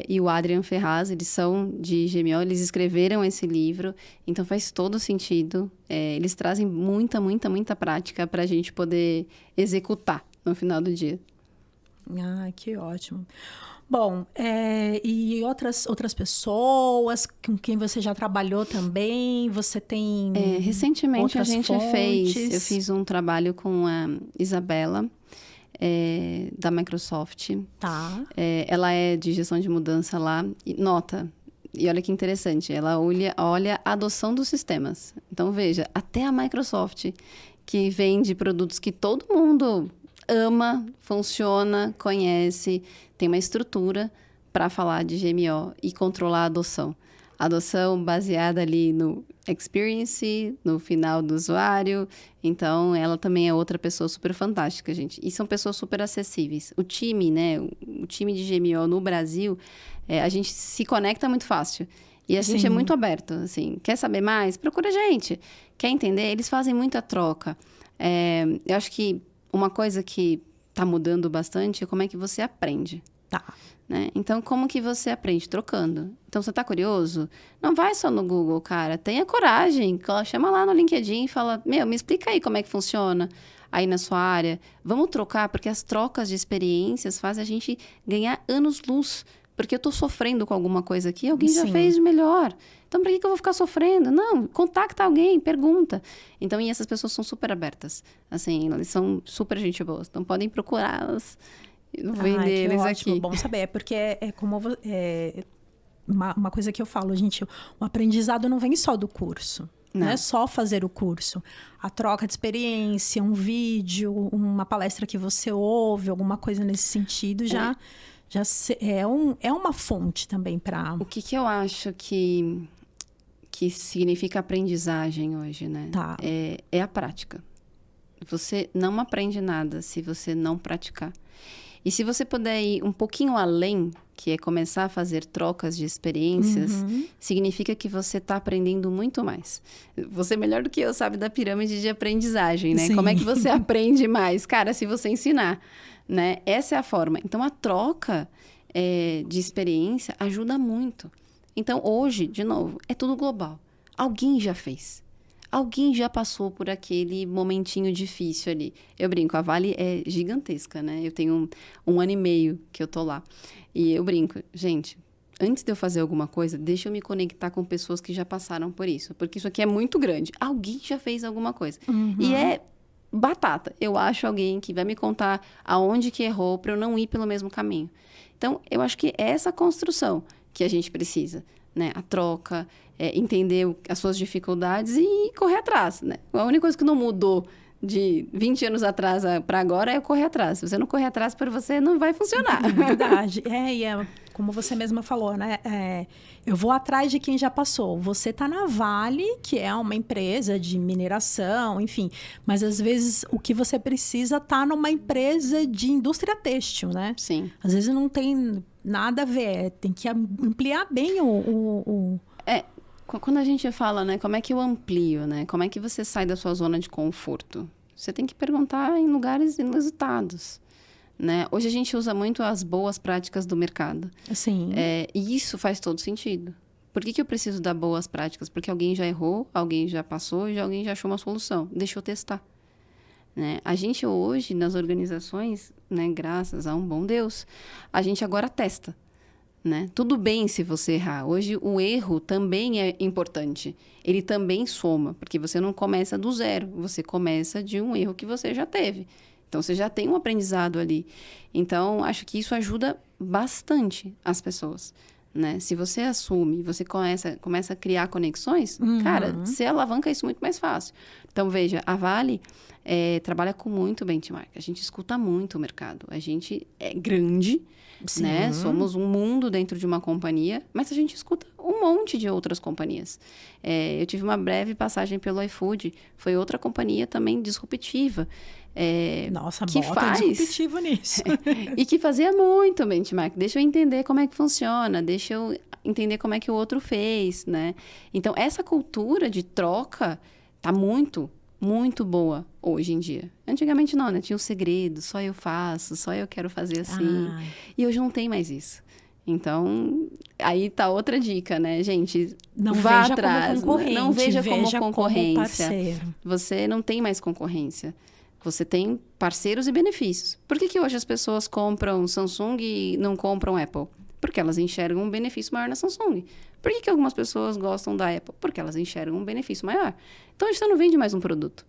e o Adrian Ferraz, eles são de GMO, eles escreveram esse livro, então faz todo sentido. Eles trazem muita, muita, muita prática para a gente poder executar no final do dia. Ah, que ótimo. Bom, e outras pessoas com quem você já trabalhou também? Você tem recentemente a gente fontes? eu fiz um trabalho com a Isabela, da Microsoft. Tá. Ela é de gestão de mudança lá. E olha que interessante, ela olha a adoção dos sistemas. Então, veja, até a Microsoft, que vende produtos que todo mundo ama, funciona, conhece, tem uma estrutura para falar de GMO e controlar a adoção. A adoção baseada ali no experience, no final do usuário. Então, ela também é outra pessoa super fantástica, gente. E são pessoas super acessíveis. O time, né? O time de GMO no Brasil, a gente se conecta muito fácil. E a gente é muito aberto, assim. Quer saber mais? Procura a gente. Quer entender? Eles fazem muita troca. Eu acho que uma coisa que está mudando bastante é como é que você aprende. Tá. Né? Então, como que você aprende? Trocando. Então, você está curioso? Não vai só no Google, cara. Tenha coragem. Chama lá no LinkedIn e fala, me explica aí como é que funciona aí na sua área. Vamos trocar, porque as trocas de experiências fazem a gente ganhar anos-luz. Porque eu estou sofrendo com alguma coisa aqui, alguém já fez de melhor. Então, para que eu vou ficar sofrendo? Não, contacta alguém, pergunta. Então, e essas pessoas são super abertas. Assim, elas são super gente boa. Então, podem procurá-las e vender eles ótimo, aqui. Bom saber, porque uma coisa que eu falo, gente, o aprendizado não vem só do curso. Não é só fazer o curso. A troca de experiência, um vídeo, uma palestra que você ouve, alguma coisa nesse sentido, já é uma fonte também para... O que eu acho que significa aprendizagem hoje, né? Tá. É a prática. Você não aprende nada se você não praticar. E se você puder ir um pouquinho além, que é começar a fazer trocas de experiências, significa que você está aprendendo muito mais. Você, melhor do que eu, sabe da pirâmide de aprendizagem, né? Sim. Como é que você aprende mais? Cara, se você ensinar, né? Essa é a forma. Então, a troca de experiência ajuda muito. Então, hoje, de novo, é tudo global. Alguém já fez. Alguém já passou por aquele momentinho difícil ali. Eu brinco, a Vale é gigantesca, né? Eu tenho um ano e meio que eu tô lá. E eu brinco, gente, antes de eu fazer alguma coisa, deixa eu me conectar com pessoas que já passaram por isso. Porque isso aqui é muito grande. Alguém já fez alguma coisa. E é batata. Eu acho alguém que vai me contar aonde que errou para eu não ir pelo mesmo caminho. Então, eu acho que é essa construção que a gente precisa, né? A troca, entender as suas dificuldades e correr atrás, né? A única coisa que não mudou de 20 anos atrás para agora é correr atrás. Se você não correr atrás, para você não vai funcionar. É verdade. Como você mesma falou, né? Eu vou atrás de quem já passou. Você está na Vale, que é uma empresa de mineração, enfim. Mas, às vezes, o que você precisa está numa empresa de indústria têxtil, né? Sim. Às vezes não tem nada a ver. Tem que ampliar bem Quando a gente fala, né? Como é que eu amplio, né? Como é que você sai da sua zona de conforto? Você tem que perguntar em lugares inusitados. Né? Hoje a gente usa muito as boas práticas do mercado. Sim. E isso faz todo sentido. Por que eu preciso dar boas práticas? Porque alguém já errou, alguém já passou e alguém já achou uma solução. Deixa eu testar. Né? A gente hoje, nas organizações, né, graças a um bom Deus, a gente agora testa. Né? Tudo bem se você errar. Hoje o erro também é importante. Ele também soma, porque você não começa do zero. Você começa de um erro que você já teve. Então, você já tem um aprendizado ali. Então, acho que isso ajuda bastante as pessoas, né? Se você assume, você começa a criar conexões, cara, você alavanca isso muito mais fácil. Então, veja, a Vale trabalha com muito benchmark. A gente escuta muito o mercado. A gente é grande, né? Somos um mundo dentro de uma companhia, mas a gente escuta um monte de outras companhias. Eu tive uma breve passagem pelo iFood. Foi outra companhia também disruptiva. Nossa, que faz disruptivo nisso. E que fazia muito benchmark. Deixa eu entender como é que funciona, deixa eu entender como é que o outro fez, né? Então, essa cultura de troca tá muito muito boa hoje em dia. Antigamente não, né? Tinha um segredo, só eu faço, só eu quero fazer assim. E hoje não tem mais isso. Então, aí tá outra dica, né, gente? Não vá veja atrás, como concorrente, não veja como concorrência. Como parceiro. Você não tem mais concorrência. Você tem parceiros e benefícios. Por que hoje as pessoas compram Samsung e não compram Apple? Porque elas enxergam um benefício maior na Samsung. Por que algumas pessoas gostam da Apple? Porque elas enxergam um benefício maior. Então, você não vende mais um produto.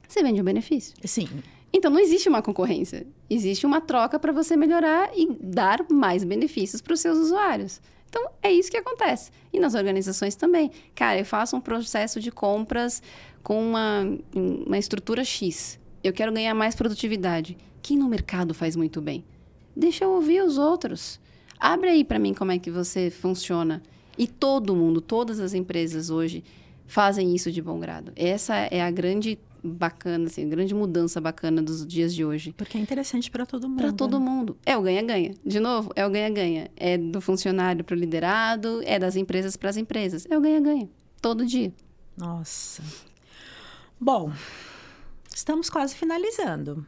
Você vende um benefício. Sim. Então, não existe uma concorrência. Existe uma troca para você melhorar e dar mais benefícios para os seus usuários. Então, é isso que acontece. E nas organizações também. Cara, eu faço um processo de compras com uma estrutura X. Eu quero ganhar mais produtividade. Quem no mercado faz muito bem? Deixa eu ouvir os outros. Abre aí para mim como é que você funciona. E todo mundo, todas as empresas hoje fazem isso de bom grado. Essa é a grande bacana, assim, a grande mudança bacana dos dias de hoje. Porque é interessante para todo mundo. Para todo mundo. É o ganha-ganha. De novo, é o ganha-ganha. É do funcionário para o liderado, é das empresas para as empresas. É o ganha-ganha. Todo dia. Nossa. Bom, estamos quase finalizando.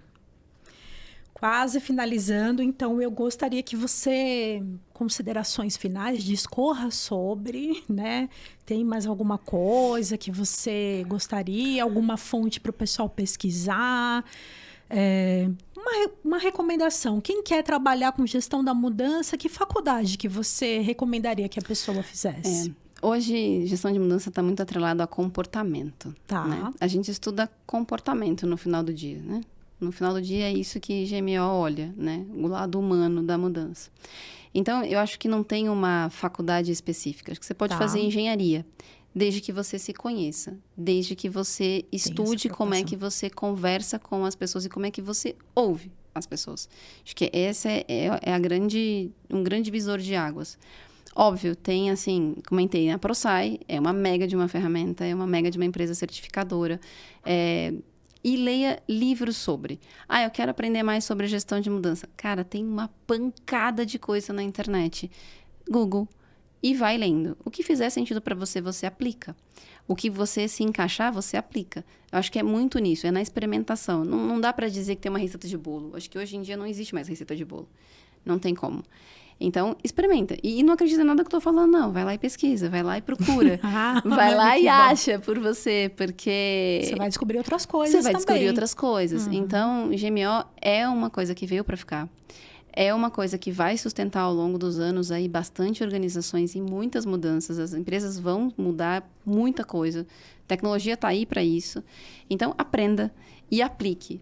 Então eu gostaria que você, considerações finais, discorra sobre, né? Tem mais alguma coisa que você gostaria, alguma fonte para o pessoal pesquisar? Uma recomendação. Quem quer trabalhar com gestão da mudança, que faculdade que você recomendaria que a pessoa fizesse? Hoje, gestão de mudança está muito atrelado a comportamento. Tá. Né? A gente estuda comportamento no final do dia, né? No final do dia é isso que GMO olha, né? O lado humano da mudança. Então, eu acho que não tem uma faculdade específica. Acho que você pode fazer engenharia, desde que você se conheça, desde que você estude como é que você conversa com as pessoas e como é que você ouve as pessoas. Acho que essa é um grande divisor de águas. Óbvio, tem assim, comentei, a ProSci é uma mega de uma ferramenta, é uma mega de uma empresa certificadora. E leia livros sobre. Eu quero aprender mais sobre gestão de mudança. Cara, tem uma pancada de coisa na internet. Google. E vai lendo. O que fizer sentido para você, você aplica. O que você se encaixar, você aplica. Eu acho que é muito nisso, é na experimentação. Não dá para dizer que tem uma receita de bolo. Acho que hoje em dia não existe mais receita de bolo. Não tem como. Então, experimenta. E não acredita em nada que eu tô falando, não. Vai lá e pesquisa, vai lá e procura. Vai lá e acha por você, porque... Você vai descobrir outras coisas também. Você vai descobrir outras coisas. Então, GMO é uma coisa que veio para ficar. É uma coisa que vai sustentar ao longo dos anos aí bastante organizações e muitas mudanças. As empresas vão mudar muita coisa. A tecnologia está aí para isso. Então, aprenda e aplique.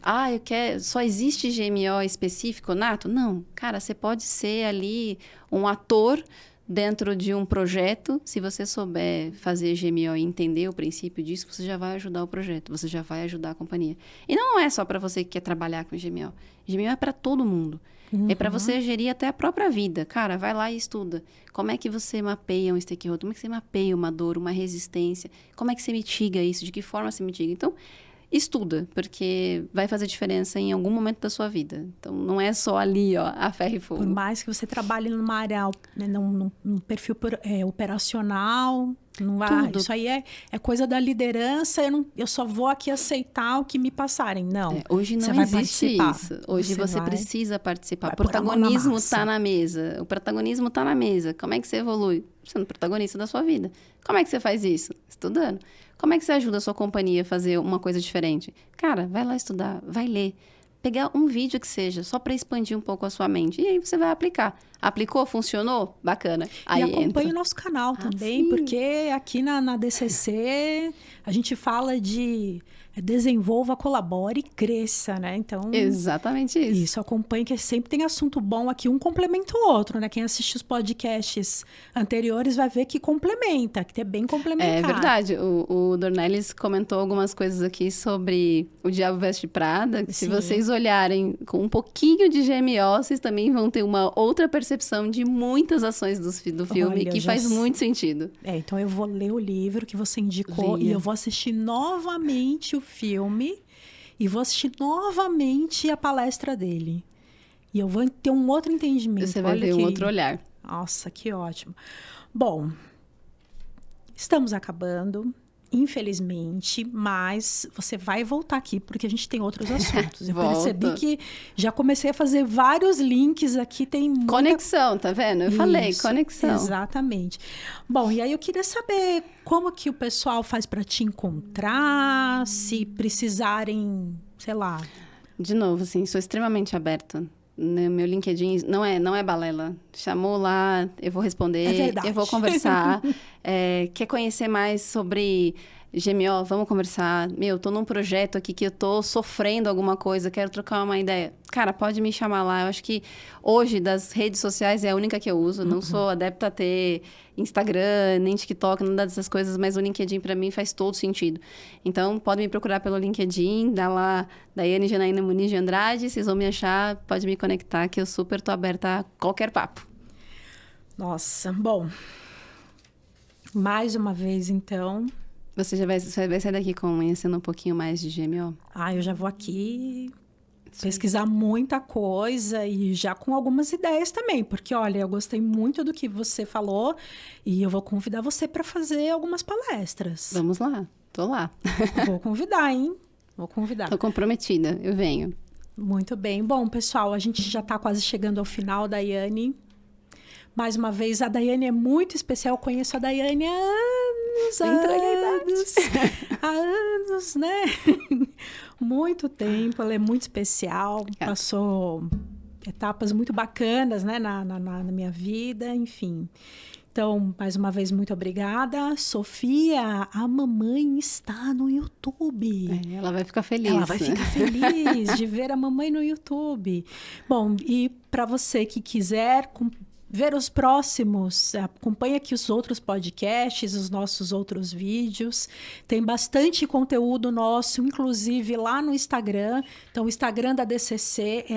Só existe GMO específico, nato? Não. Cara, você pode ser ali um ator dentro de um projeto. Se você souber fazer GMO e entender o princípio disso, você já vai ajudar o projeto, você já vai ajudar a companhia. E não é só para você que quer trabalhar com GMO. GMO é para todo mundo. É para você gerir até a própria vida. Cara, vai lá e estuda. Como é que você mapeia um stakeholder? Como é que você mapeia uma dor, uma resistência? Como é que você mitiga isso? De que forma você mitiga? Então, estuda, porque vai fazer diferença em algum momento da sua vida. Então, não é só ali, a ferro e fogo. Por mais que você trabalhe numa área, né, num perfil operacional, isso aí é coisa da liderança, eu só vou aqui aceitar o que me passarem. Não, hoje não existe isso. Hoje você precisa participar. O protagonismo está na mesa. O protagonismo está na mesa. Como é que você evolui? Sendo protagonista da sua vida. Como é que você faz isso? Estudando. Como é que você ajuda a sua companhia a fazer uma coisa diferente? Cara, vai lá estudar, vai ler. Pegar um vídeo que seja, só para expandir um pouco a sua mente. E aí você vai aplicar. Aplicou? Funcionou? Bacana. Aí e acompanhe o nosso canal também, porque aqui na DCC a gente fala de desenvolva, colabore e cresça, né? Então, exatamente isso. Isso, acompanhe, que sempre tem assunto bom aqui, um complementa o outro, né? Quem assiste os podcasts anteriores vai ver que complementa, que é bem complementar. É verdade. O Dornelles comentou algumas coisas aqui sobre o Diabo Veste Prada. Se vocês olharem com um pouquinho de GMO, vocês também vão ter uma outra percepção de muitas ações do filme, que faz muito sentido. Então eu vou ler o livro que você indicou e eu vou assistir novamente o filme e vou assistir novamente a palestra dele. E eu vou ter um outro entendimento. Você vai ver um outro olhar. Nossa, que ótimo. Bom, estamos acabando. infelizmente, mas você vai voltar aqui porque a gente tem outros assuntos. Eu Volto. percebi que já comecei a fazer vários links aqui, tem muita... Conexão, tá vendo? Eu falei, Isso, conexão. Exatamente. Bom, e aí eu queria saber como que o pessoal faz para te encontrar, se precisarem, sei lá... De novo, assim, sou extremamente aberta. No meu LinkedIn não é balela. Chamou lá, eu vou responder, É verdade. eu vou conversar. Quer conhecer mais sobre GMO? Vamos conversar. Tô num projeto aqui que eu tô sofrendo alguma coisa, quero trocar uma ideia. Cara, pode me chamar lá. Eu acho que hoje, das redes sociais, é a única que eu uso. Não sou adepta a ter Instagram, nem TikTok, nada dessas coisas, mas o LinkedIn, para mim, faz todo sentido. Então, pode me procurar pelo LinkedIn, dá lá, Daiane Janaína Muniz de Andrade, vocês vão me achar, pode me conectar, que eu super tô aberta a qualquer papo. Nossa, bom. Mais uma vez, então... Você vai sair daqui conhecendo um pouquinho mais de GMO? Eu já vou aqui pesquisar muita coisa e já com algumas ideias também, porque, olha, eu gostei muito do que você falou e eu vou convidar você para fazer algumas palestras. Vamos lá, tô lá. Vou convidar, hein? Vou convidar. Tô comprometida, eu venho. Muito bem. Bom, pessoal, a gente já está quase chegando ao final, Daiane. Mais uma vez, a Daiane é muito especial. Eu conheço a Daiane há anos, né? Muito tempo. Ela é muito especial. Passou etapas muito bacanas, né? Na minha vida, enfim. Então, mais uma vez, muito obrigada. Sofia, a mamãe está no YouTube. Ela vai ficar feliz. Ela vai ficar feliz de ver a mamãe no YouTube. Bom, e para você que quiser ver os próximos, acompanhe aqui os outros podcasts, os nossos outros vídeos. Tem bastante conteúdo nosso, inclusive lá no Instagram. Então, o Instagram da DCC é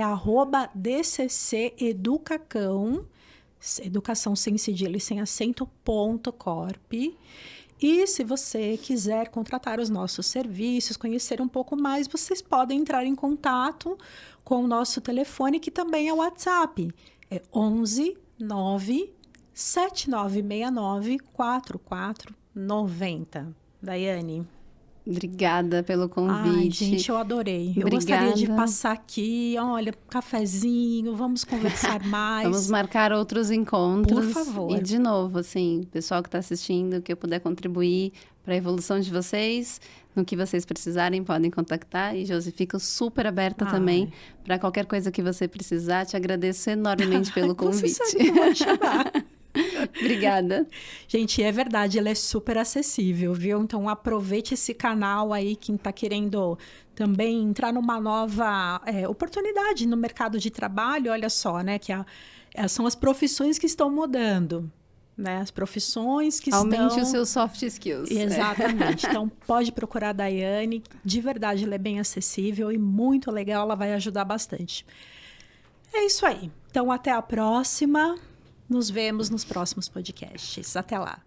@DCCEducacão, educação sem cedilha e sem acento, .corp. E se você quiser contratar os nossos serviços, conhecer um pouco mais, vocês podem entrar em contato com o nosso telefone, que também é o WhatsApp. É 11 97969 4490. Daiane. Obrigada pelo convite. Gente, eu adorei. Obrigada. Eu gostaria de passar aqui, olha, cafezinho, vamos conversar mais. Vamos marcar outros encontros. Por favor. E, de novo, assim, pessoal que está assistindo, que eu puder contribuir para a evolução de vocês, no que vocês precisarem, podem contactar. E, Josi, fico super aberta também para qualquer coisa que você precisar. Te agradeço enormemente pelo convite. Você sabe que eu vou te chamar. Obrigada. Gente, é verdade, ele é super acessível, viu? Então, aproveite esse canal aí, quem está querendo também entrar numa nova oportunidade no mercado de trabalho. Olha só, né? Que são as profissões que estão mudando, né? As profissões que Aumente os seus soft skills. Exatamente. Então, pode procurar a Daiane. De verdade, ela é bem acessível e muito legal. Ela vai ajudar bastante. É isso aí. Então, até a próxima. Nos vemos nos próximos podcasts. Até lá.